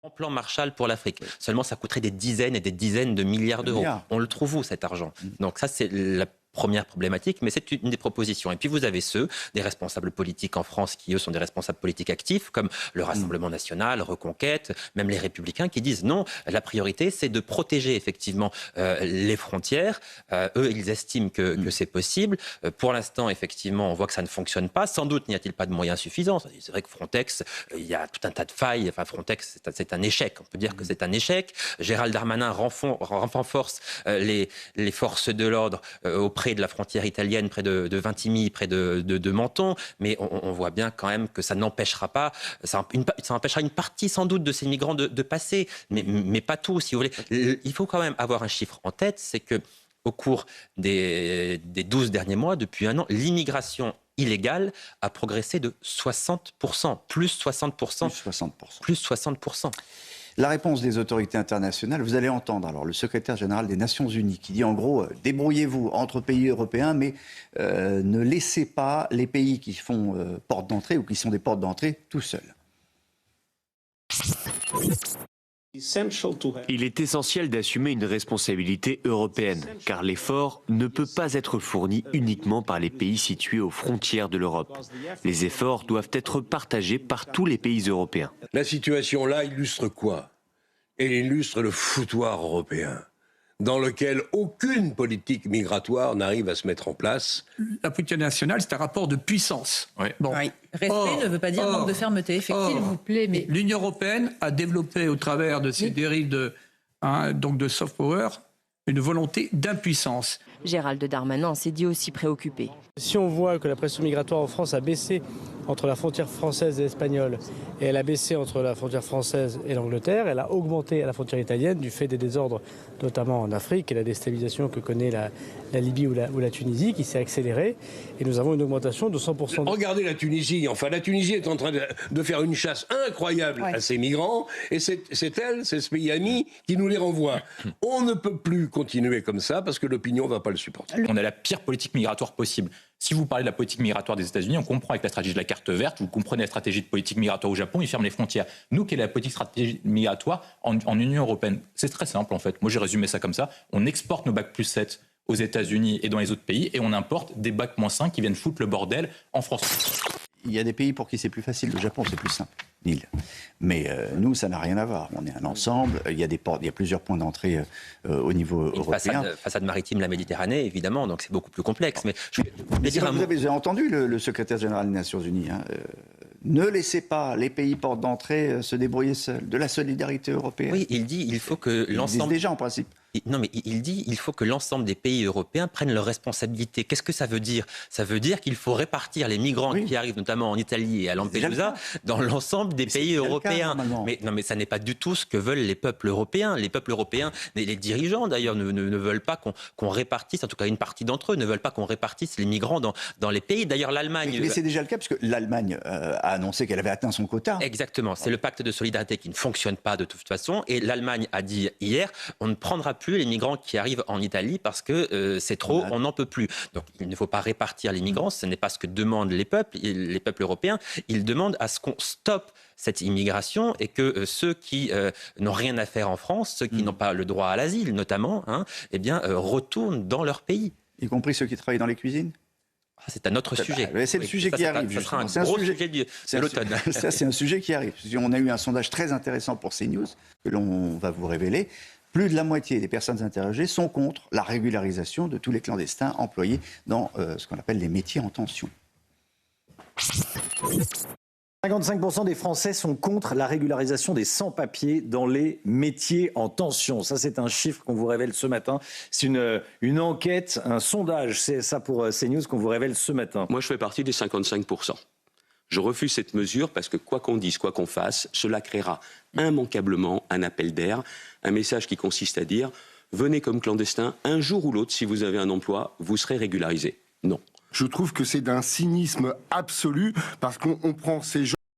En plan Marshall pour l'Afrique. Seulement, ça coûterait des dizaines et des dizaines de milliards d'euros. On le trouve où, cet argent? Donc ça, c'est la première problématique, mais c'est une des propositions. Et puis vous avez des responsables politiques en France qui, eux, sont des responsables politiques actifs, comme le Rassemblement national, Reconquête, même les Républicains, qui disent non, la priorité, c'est de protéger effectivement les frontières. Eux, ils estiment que c'est possible. Pour l'instant, effectivement, on voit que ça ne fonctionne pas. Sans doute n'y a-t-il pas de moyens suffisants. C'est vrai que Frontex, il y a tout un tas de failles. Enfin, Frontex, c'est un échec. On peut dire que c'est un échec. Gérald Darmanin renforce les forces de l'ordre auprès de la frontière italienne, près de Vintimille, près de Menton, mais on voit bien quand même que ça n'empêchera pas, ça empêchera une partie sans doute de ces migrants de passer, mais pas tout, si vous voulez. Il faut quand même avoir un chiffre en tête, c'est que au cours des 12 derniers mois, depuis un an, l'immigration illégale a progressé de 60%, plus 60%. Plus 60%. La réponse des autorités internationales, vous allez entendre alors le secrétaire général des Nations Unies qui dit en gros débrouillez-vous entre pays européens, mais ne laissez pas les pays qui font porte d'entrée ou qui sont des portes d'entrée tout seuls. Il est essentiel d'assumer une responsabilité européenne, car l'effort ne peut pas être fourni uniquement par les pays situés aux frontières de l'Europe. Les efforts doivent être partagés par tous les pays européens. La situation là illustre quoi? Elle illustre le foutoir européen, dans lequel aucune politique migratoire n'arrive à se mettre en place. La politique nationale, c'est un rapport de puissance. Oui. Bon. Oui. Respect ne veut pas dire manque de fermeté, effectivement. S'il vous plaît, mais l'Union européenne a développé, au travers de ces dérives de soft power, une volonté d'impuissance. Gérald Darmanin s'est dit aussi préoccupé. Si on voit que la pression migratoire en France a baissé entre la frontière française et espagnole, et elle a baissé entre la frontière française et l'Angleterre, elle a augmenté à la frontière italienne du fait des désordres, notamment en Afrique, et la déstabilisation que connaît la Libye ou la Tunisie, qui s'est accélérée. Et nous avons une augmentation de 100%. Regardez la Tunisie. Enfin, la Tunisie est en train de faire une chasse incroyable à ces migrants, et c'est ce pays ami qui nous les renvoie. On ne peut plus continuer comme ça, parce que l'opinion ne va pas le supporter. On a la pire politique migratoire possible. Si vous parlez de la politique migratoire des États-Unis, on comprend avec la stratégie de la carte verte, vous comprenez la stratégie de politique migratoire au Japon, ils ferment les frontières. Nous, quelle est la politique stratégie migratoire en Union européenne? C'est très simple en fait. Moi, j'ai résumé ça comme ça. On exporte nos bacs plus 7 aux États-Unis et dans les autres pays et on importe des bacs moins 5 qui viennent foutre le bordel en France. Il y a des pays pour qui c'est plus facile. Le Japon, c'est plus simple. Nil. Mais nous, ça n'a rien à voir. On est un ensemble. Il y a plusieurs points d'entrée au niveau européen. Façade maritime, la Méditerranée, évidemment. Donc c'est beaucoup plus complexe. Mais vous avez entendu le secrétaire général des Nations Unies. Ne laissez pas les pays portes d'entrée se débrouiller seuls. De la solidarité européenne. Oui, il dit il faut que l'ensemble. Déjà en principe. Non, mais il dit il faut que l'ensemble des pays européens prennent leurs responsabilités. Qu'est-ce que ça veut dire? Ça veut dire qu'il faut répartir les migrants qui arrivent notamment en Italie et à Lampedusa dans l'ensemble des pays européens. Mais ça n'est pas du tout ce que veulent les peuples européens. Les peuples européens, les dirigeants d'ailleurs, ne veulent pas qu'on répartisse, en tout cas une partie d'entre eux, ne veulent pas qu'on répartisse les migrants dans les pays. D'ailleurs, l'Allemagne... Mais c'est déjà le cas, parce que l'Allemagne a annoncé qu'elle avait atteint son quota. Exactement. C'est le pacte de solidarité qui ne fonctionne pas de toute façon. Et l'Allemagne a dit hier, on ne prendra plus les migrants qui arrivent en Italie parce que c'est trop, on n'en peut plus. Donc il ne faut pas répartir les migrants, ce n'est pas ce que demandent les peuples européens. Ils demandent à ce qu'on stoppe cette immigration et que ceux qui n'ont rien à faire en France, ceux qui n'ont pas le droit à l'asile notamment, retournent dans leur pays. Y compris ceux qui travaillent dans les cuisines? C'est un autre sujet. C'est le sujet qui arrive. Ça sera un gros sujet de l'automne. Ça, c'est un sujet qui arrive. On a eu un sondage très intéressant pour CNews que l'on va vous révéler. Plus de la moitié des personnes interrogées sont contre la régularisation de tous les clandestins employés dans ce qu'on appelle les métiers en tension. 55% des Français sont contre la régularisation des sans-papiers dans les métiers en tension. Ça, c'est un chiffre qu'on vous révèle ce matin. C'est une enquête, un sondage, c'est ça pour CNews qu'on vous révèle ce matin. Moi, je fais partie des 55%. Je refuse cette mesure parce que quoi qu'on dise, quoi qu'on fasse, cela créera immanquablement un appel d'air, un message qui consiste à dire « Venez comme clandestin, un jour ou l'autre, si vous avez un emploi, vous serez régularisé ». Non. Je trouve que c'est d'un cynisme absolu parce qu'on prend ces gens